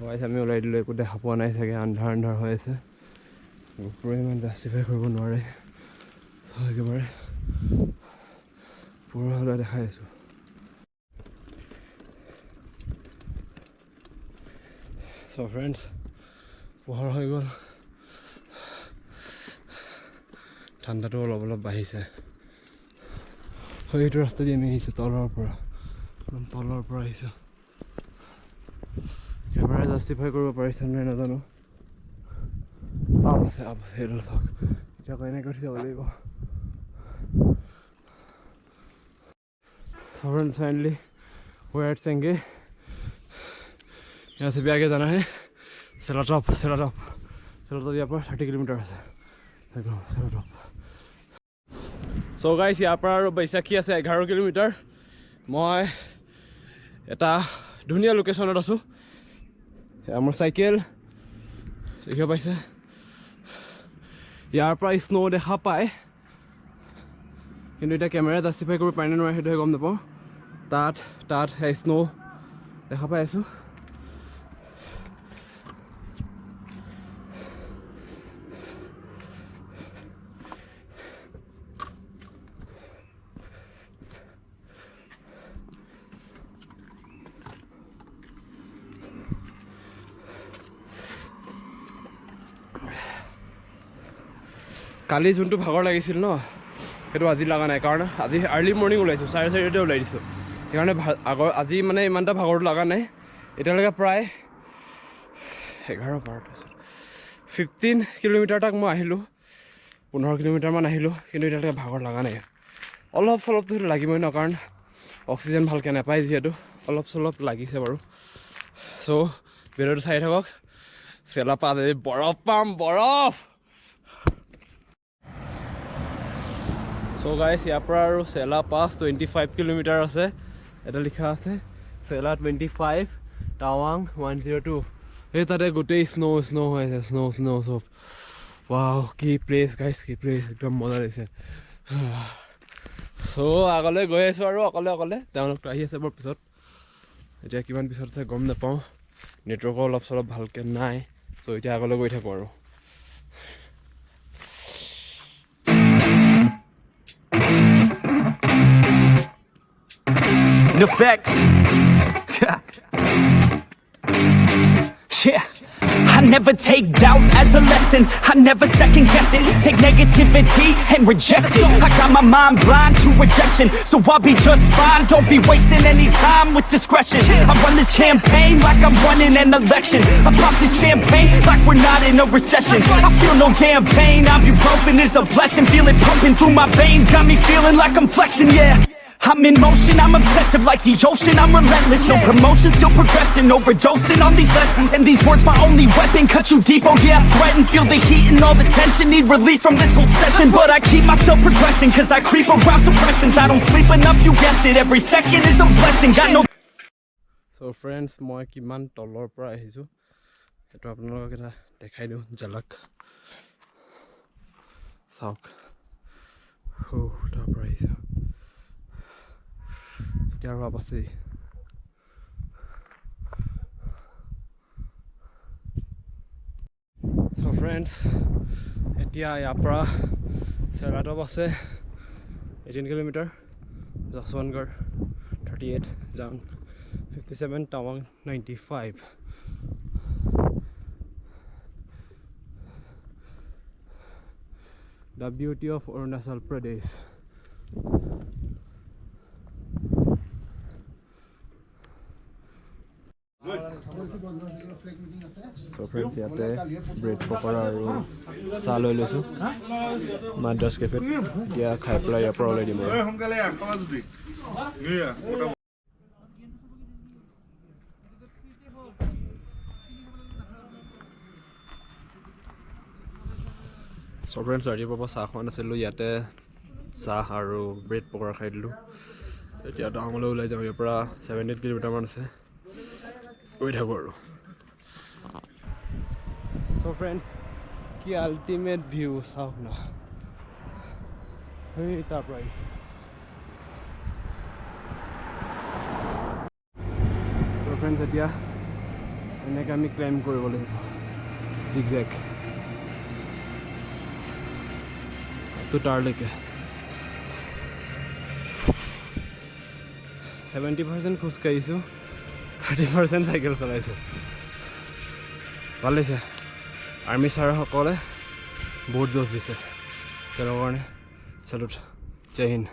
গাইছ আমি ওলাই দিলোঁ একো দেখা পোৱা নাই চাগে আন্ধাৰ আন্ধাৰ হৈ আছে গোপুৰে ইমান জাষ্টিফাই কৰিব নোৱাৰে একেবাৰে পুৰা হ'লে দেখাই আছোঁ চ' ফ্ৰেণ্ডছ পোহৰ হৈ গ'ল ঠাণ্ডাটো অলপ অলপ বাঢ়িছে সেইটো ৰাস্তা দি আমি আহিছোঁ তলৰ পৰা আহিছোঁ কেমেৰা জাষ্টিফাই কৰিব পাৰিছে নাই নাজানো আপ আছে সেইডাল চাওক এতিয়া কেনেকৈ উঠি যাব লাগিব फ्रेंड्स फाइनली वो एट सेंगे यहाँ से भी आगे जाना है सेला टॉप यहाँ पर 30 किलोमीटर है एकदम सेला टॉप सो गाइस यहाँ पर बैशाखी আছে 11 किलोमीटर मैं এটা ধুনীয়া লোকেশনত আছো আমার সাইকেল দেখি পাইছে ইয়াৰ পৰা স্নো দেখা পায় কিন্তু এটা ক্যামেৰা জাষ্টিফাই কৰিব পাৰি নে নোৱাৰে সেইটো গম নাপাওঁ তাত স্নো দেখা পাই আছো কালি যোনটো ভাগৰ লাগিছিল ন সেইটো আজি লগা নাই কাৰণ আজি আৰ্লি মৰ্নিং ওলাইছোঁ 4:30 ওলাই দিছোঁ সেইকাৰণে আজি মানে ইমানটা ভাগৰটো লগা নাই এতিয়ালৈকে প্ৰায় 15 কিলোমিটাৰ তাক মই আহিলোঁ 15 কিলোমিটাৰমান আহিলোঁ কিন্তু এতিয়ালৈকে ভাগৰ লগা নাই অলপ চলপটো সেইটো লাগিবই ন কাৰণ অক্সিজেন ভালকৈ নাপায় যিহেতু অলপ চলপ লাগিছে বাৰু চ' ভিডিঅ'টো চাই থাকক চেলা পাত বৰফ পাম বৰফ सो गाइस यहाँ पर और सेला पास 25 किलोमीटर আছে এটা লিখা আছে সেলা 25 টাৱাং 102 এই তাতে গোটেই স্নো হৈ আছে স্নো সব ওয়াও কি প্লেস গাইস কি প্লেস একদম মজা লাগিছে সো আগলৈ গৈ আছো আৰু অকলে তেওঁলোক আহি আছে বৰ পিছত এতিয়া কিমান পিছত আছে গম নাপাওঁ নেটৱৰ্ক অলপ চলপ ভালকৈ নাই সো এতিয়া আগলৈ গৈ থাকো আৰু No facts. Yeah. I never take doubt as a lesson. I never second guess it. Take negativity and reject it. I got my mind blind to rejection, so I'll be just fine. Don't be wasting any time with discretion. I run this campaign like I'm running an election. I pop this champagne like we're not in a recession. I feel no damn pain. Ibuprofen is a blessing. Feel it pumping through my veins. Got me feeling like I'm flexing, yeah. I'm in motion, I'm obsessive like the ocean, I'm relentless. No promotion, still progressing, overdosing on these lessons. And these words my only weapon, cut you deep, oh yeah, I threaten. Feel the heat and all the tension, need relief from this whole session. But I keep myself progressing, cause I creep around suppressants. I don't sleep enough, you guessed it, every second is a blessing. Got no... So friends, মই কিমান তলৰ পৰা আহিছোঁ সেইটো আপোনালোকক এটা দেখাই দিওঁ ঝলক চাওক তাৰ পৰা আহিছোঁ এতিয়া আৰু আছেই সো ফ্ৰেণ্ডছ এতিয়া ইয়াৰ পৰা চেলা টপ আছে 18 কিলোমিটাৰ জছৱন্তগড় 38 জাং 57 টাৱাং 95 The beauty of Arunachal Pradesh. So friends, ইয়াতে ব্ৰেড পকৰা আৰু চাহ লৈ লৈছোঁ মাদ্ৰাছ কেফেত এতিয়া খাই পেলাই ইয়াৰ পৰা ওলাই দিম So friends, ৰাতিপুৱাৰ পৰা চাহ খোৱা নাছিলোঁ ইয়াতে চাহ আৰু ব্ৰেড পকৰা খাই দিলোঁ এতিয়া টাৱাঙলৈ ওলাই যাওঁ ইয়াৰ পৰা 78 কিলোমিটাৰমান আছে গৈ থাকোঁ আৰু So friends, কি আল্টিমেট ভিউ চাওক না এই তাৰ পৰা So friends, এতিয়া এনেকৈ আমি ক্লাইম্ব কৰিব লাগিব জিগজেগ তো তাৰলৈকে 70% খোজকাঢ়িছোঁ 30% চাইকেল চলাইছোঁ ভাল লাগিছে আৰ্মি ছাৰসকলে বহুত জোচ দিছে তেওঁলোকৰ কাৰণে চেলুট জয় হিন্দ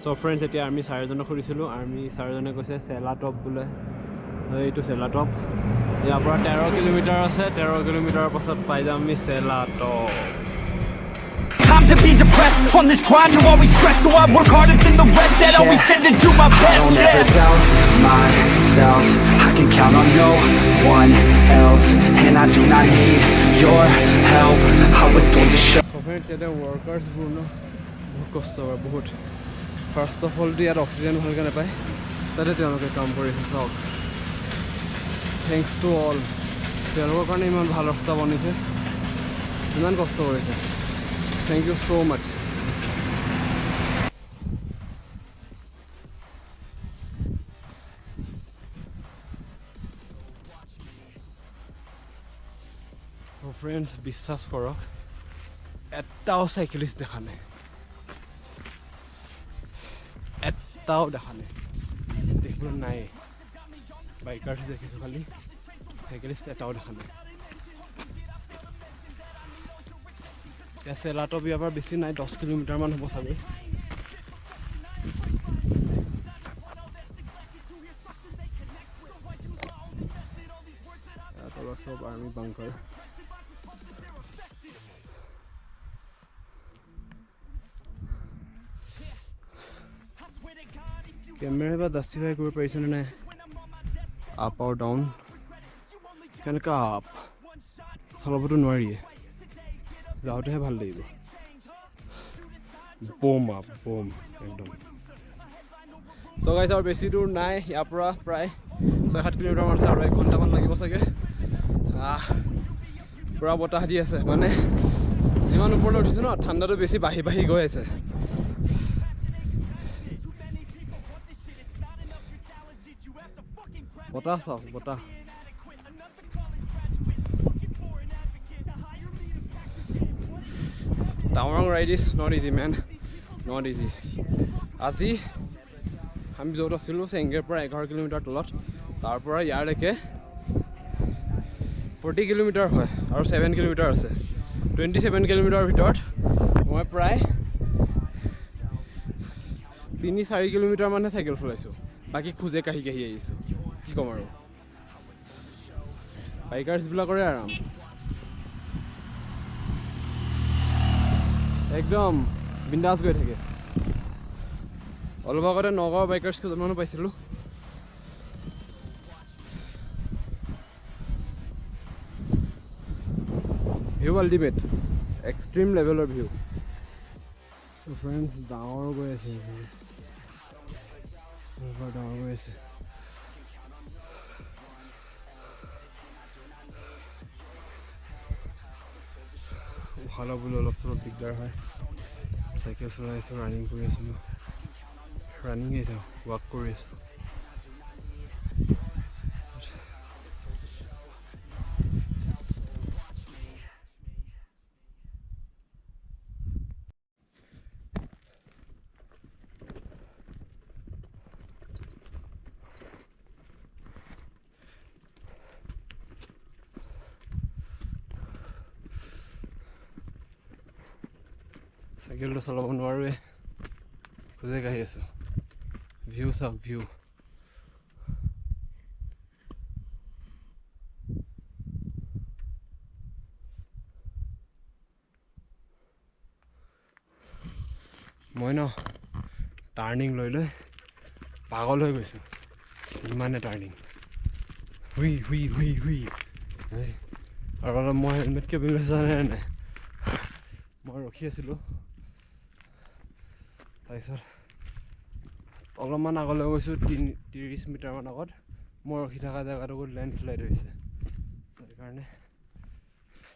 চ' ফ্ৰেণ্ডছ এতিয়া আৰ্মি ছাৰ এজনক সুধিছিলোঁ আৰ্মি ছাৰজনে কৈছে চেলা টপ বোলে এইটো চেলা টপ ইয়াৰ পৰা 13 কিলোমিটাৰ আছে 13 কিলোমিটাৰৰ পাছত পাই যাম আমি চেলা top Time to be depressed on this grind, you always stress. So I work harder than the rest, that always said to do my best. I don't ever doubt myself, I can count on no one else. And I do not need your help, I was told to shut. So friends, এতিয়া workersবোৰ ন বহুত কষ্ট কৰে বহুত first of all ইয়াত oxygen ভালকৈ নাপায় তাতে তেওঁলোকে কাম কৰি আছে চাওক থেংকছ টু অল তেওঁলোকৰ কাৰণে ইমান ভাল ৰাস্তা বনিছে ইমান কষ্ট কৰিছে Thank you so much. So friends, বিশ্বাস কৰক এটাও সাইকেলিষ্ট দেখা নাই এটাও দেখা নাই দেখিবলৈ নাই বাইকাৰ্ছ দেখিছোঁ খালি সাইকেলিষ্ট এটাও দেখা নাই চেলা টপ ইয়াৰ পৰা বেছি নাই 10 কিলোমিটাৰমান হ'ব চাগৈ তলত চব আৰ্মি বাংকাৰ কেমেৰা বা জাষ্টিফাই কৰিব পাৰিছেনে নাই আপ আৰু ডাউন কেনেকুৱা আপ চলাবতো নোৱাৰিয়ে যাওঁতেহে ভাল লাগিব বম আপ বম একদম চ' গাইছ আৰু বেছি দূৰ নাই ইয়াৰ পৰা প্ৰায় 6-7 কিলোমিটাৰমান আছে আৰু 1 ঘণ্টামান লাগিব চাগে পূৰা বতাহ দি আছে মানে যিমান ওপৰলৈ উঠিছোঁ ন ঠাণ্ডাটো বেছি বাঢ়ি বাঢ়ি গৈ আছে বতাহ চাওক বতাহ Tawang ride is not easy man, not easy. আজি আমি য'ত আছিলোঁ চেংগেৰ পৰা 11 কিলোমিটাৰ তলত তাৰ পৰা ইয়ালৈকে 40 কিলোমিটাৰ হয় আৰু 7 কিলোমিটাৰ আছে 27 কিলোমিটাৰৰ ভিতৰত মই প্ৰায় 3-4 কিলোমিটাৰ মানে চাইকেল চলাইছোঁ বাকী খোজে কাঢ়ি কাঢ়ি আহিছোঁ কি ক'ম আৰু বাইকাৰ্ছবিলাকৰে আৰাম একদম বিন্দাছ গৈ থাকে অলপ আগতে নগাঁও বাইকাৰ্ছ কেইজনমানো পাইছিলোঁ ভিউ আল্টিমেট এক্সট্ৰিম লেভেলৰ ভিউ ফ্ৰেণ্ডছ ডাঙৰ গৈ আছে ডাঙৰ গৈ আছে উশাহ ল'বলৈ অলপ চলপ দিগদাৰ হয় চাইকেল চলাই আছোঁ ৰানিং কৰি আছিলোঁ ৰানিঙেই যাওঁ ৱাক কৰি আছোঁ চাইকেলটো চলাব নোৱাৰোৱে খোজে কাঢ়ি আছোঁ ভিউ চাওক ভিউ মই ন টাৰ্ণিং লৈ লৈ পাগল হৈ গৈছোঁ ইমানে টাৰ্ণিং হুই হুই হুই হুই আৰু অলপ মই হেলমেট কিয় পিন্ধি লৈছোঁ জানে নাই মই ৰখি আছিলোঁ তাৰপিছত অলপমান আগলৈ গৈছোঁ 30 মিটাৰমান আগত মই ৰখি থকা জেগাটোত লেণ্ডশ্লাইড হৈছে সেইকাৰণে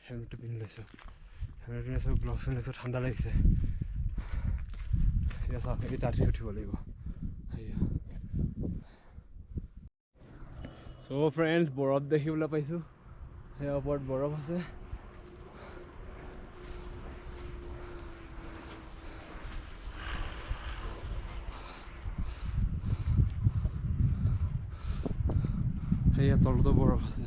হেলমেটটো পিন্ধি লৈছোঁ হেলমেট পিন্ধিছোঁ গ্লভছ পিন্ধিছোঁ ঠাণ্ডা লাগিছে এতিয়া চাওক এই তাঁতি উঠিব লাগিব So friends, বৰফ দেখিবলৈ পাইছোঁ সেই ওপৰত বৰফ আছে সেয়া তলতো বৰফ আছে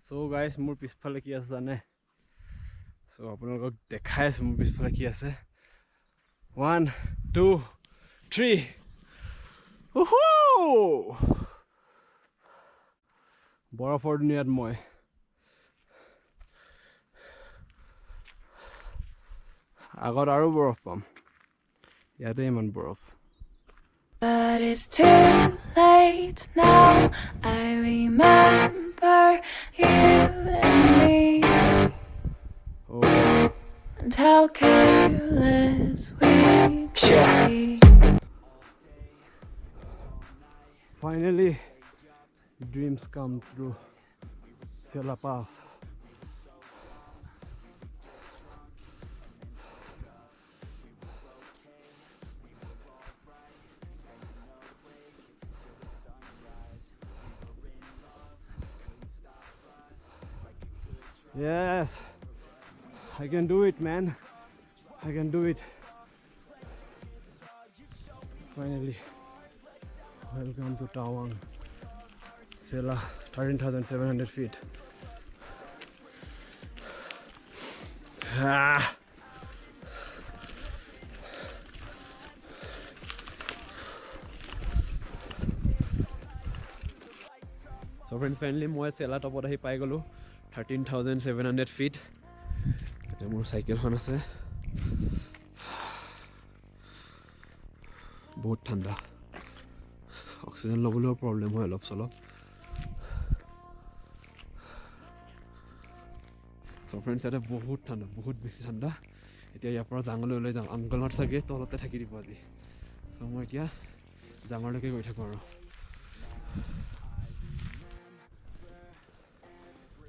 So guys, মোৰ পিছফালে কি আছে জানে So আপোনালোকক দেখাই আছো মোৰ পিছফালে কি আছে 1 2 3 বৰফৰ দুনিয়াত মই আগত আৰু বৰফ পাম ইয়াতে ইমান বৰফ But it's too late now. I remember you and me, and how careless we could be. Finally, dreams come true. Sela pass. Yes, I can do it, man. I can do it. Finally, welcome to Tawang, Sela, 13,700 feet. So friends, finally, I Sela top of the 13,700 feet. It's a motorcycle. Both thanda. Oxygen level problem. So friends, it's a both thanda. Both busy thanda. It's a yapra zangle uncle not sage to lotte thaki dipadi. So moi tia jangar leke goi thakoro.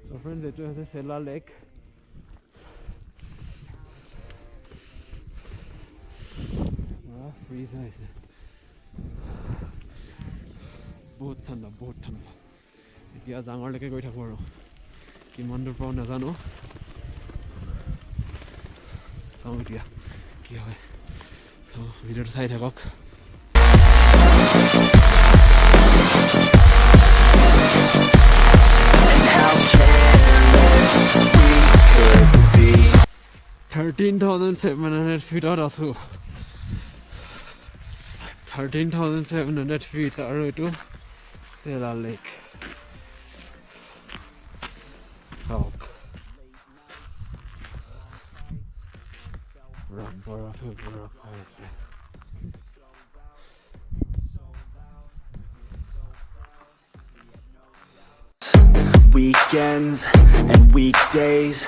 So friends, it is a Sela lake. Freeze আছে বহুত ঠাণ্ডা এতিয়া জাঙৰলৈকে গৈ থাকোঁ আৰু কিমান দূৰ পাওঁ নাজানো চাওঁ এতিয়া কি হয় চাওঁ ভিডিঅ'টো চাই থাকক How careless we could be 13,700 feet out asu 13,700 feet are to Sela Lake. Talk. Weekends and weekdays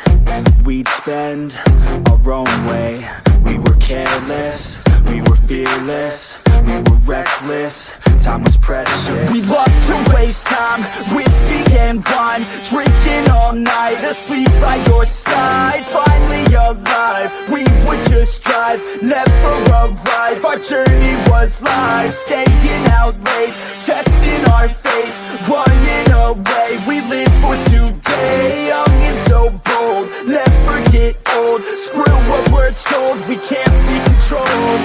we'd spend our own way. We were careless, we were fearless, we were reckless, time was precious. We loved to waste time, whiskey and wine, drinking all night, asleep by your side. Finally alive, we would just drive, never arrive. Our journey was live, staying out late, testing our fate, running away. We live for today, young and so bold, never get old. Screw what we're told, we can't be controlled.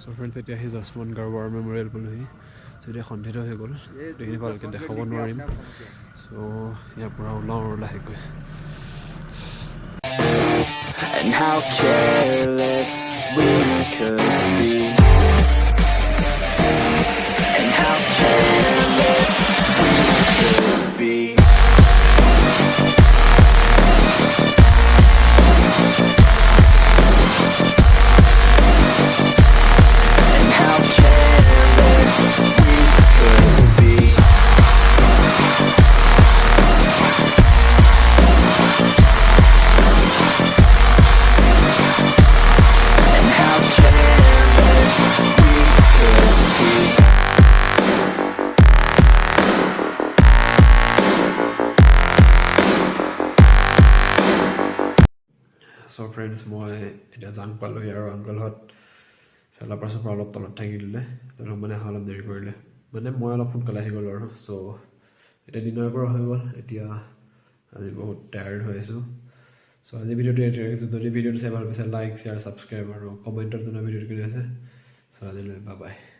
So friends, এতিয়া হি জাসমান গাৰৱাৰ memorial বুলি so এতিয়া খন্তেটো হৈ গ'ল দেখিনি ভালকৈ দেখাব নোৱাৰিম so ইয়াৰ পৰা ওলাওঁ আৰু লাহেকৈ And how careless we could be. And how careless we could be. And so' friends মই এতিয়া জাং পালোহি আৰু আংকলহঁত চেলা পাছৰ পৰা অলপ তলত থাকি দিলে তেওঁলোক মানে অলপ দেৰি কৰিলে মানে মই অলপ সোনকালে আহি গ'লোঁ আৰু চ' এতিয়া ডিনাৰ পৰা হৈ গ'ল এতিয়া আজি বহুত টায়াৰ্ড হৈ আছোঁ চ' আজি ভিডিঅ'টো এতিয়া ৰাখিছোঁ যদি ভিডিঅ'টো চাই ভাল পাইছে লাইক শ্বেয়াৰ ছাবস্ক্ৰাইব আৰু কমেণ্টত জনাই ভিডিঅ'টো কেনে আছে চ' আজিলৈ বাই বাই